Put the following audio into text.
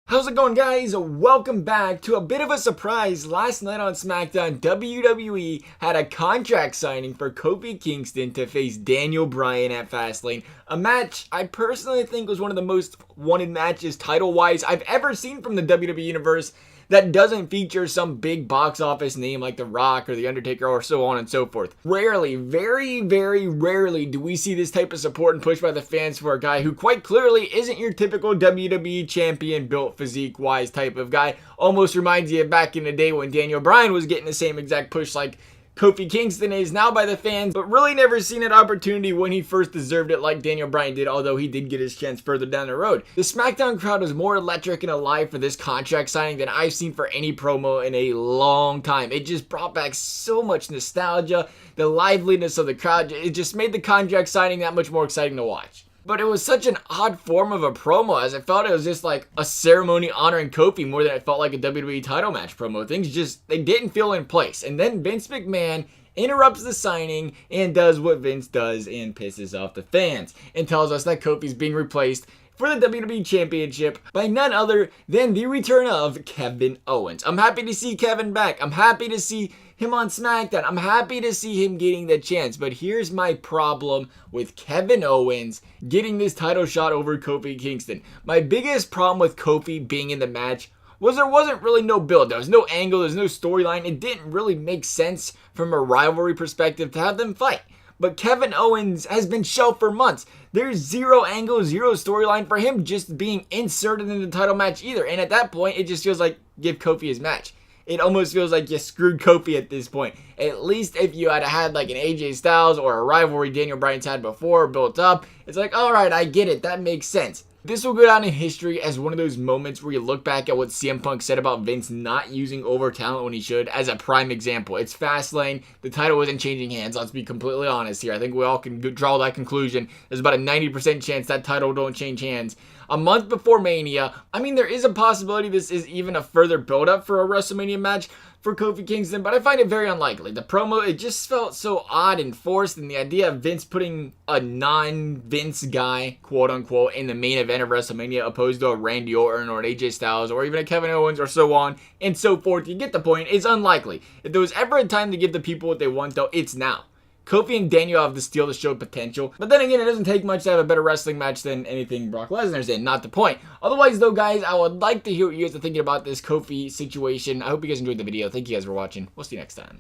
How's it going, guys? Welcome back to a bit of a surprise. Last night on Smackdown, WWE had a contract signing for Kofi Kingston to face Daniel Bryan at Fastlane. A match I personally think was one of the most wanted matches title-wise I've ever seen from the WWE Universe that doesn't feature some big box office name like The Rock or The Undertaker or so on and so forth. Rarely, very, very rarely do we see this type of support and push by the fans for a guy who quite clearly isn't your typical WWE champion built physique-wise type of guy. Almost reminds you of back in the day when Daniel Bryan was getting the same exact push like Kofi Kingston is now by the fans, but really never seen an opportunity when he first deserved it like Daniel Bryan did, although he did get his chance further down the road. The SmackDown crowd was more electric and alive for this contract signing than I've seen for any promo in a long time. It just brought back so much nostalgia, the liveliness of the crowd. It just made the contract signing that much more exciting to watch. But it was such an odd form of a promo, as I felt it was just like a ceremony honoring Kofi more than it felt like a WWE title match promo. Things just, they didn't feel in place. And then Vince McMahon interrupts the signing and does what Vince does and pisses off the fans and tells us that Kofi's being replaced for the WWE Championship by none other than the return of Kevin Owens. I'm happy to see Kevin back. I'm happy to see him on SmackDown. I'm happy to see him getting the chance. But here's my problem with Kevin Owens getting this title shot over Kofi Kingston. My biggest problem with Kofi being in the match was there wasn't really no build. There was no angle. There's no storyline. It didn't really make sense from a rivalry perspective to have them fight. But Kevin Owens has been shelved for months. There's zero angle, zero storyline for him just being inserted in the title match either. And at that point, it just feels like give Kofi his match. It almost feels like you screwed Kofi at this point. At least if you had like an AJ Styles or a rivalry Daniel Bryan's had before built up, it's like, all right, I get it. That makes sense. This will go down in history as one of those moments where you look back at what CM Punk said about Vince not using over talent when he should as a prime example. It's Fastlane. The title wasn't changing hands. Let's be completely honest here. I think we all can draw that conclusion. There's about a 90% chance that title don't change hands. A month before Mania, I mean, there is a possibility this is even a further build-up for a WrestleMania match for Kofi Kingston, but I find it very unlikely. The promo, it just felt so odd and forced, and the idea of Vince putting a non-Vince guy, quote-unquote, in the main event of WrestleMania opposed to a Randy Orton or an AJ Styles or even a Kevin Owens or so on and so forth, you get the point, it's unlikely. If there was ever a time to give the people what they want, though, it's now. Kofi and Daniel have the steal to show potential. But then again, it doesn't take much to have a better wrestling match than anything Brock Lesnar's in. Not the point. Otherwise, though, guys, I would like to hear what you guys are thinking about this Kofi situation. I hope you guys enjoyed the video. Thank you guys for watching. We'll see you next time.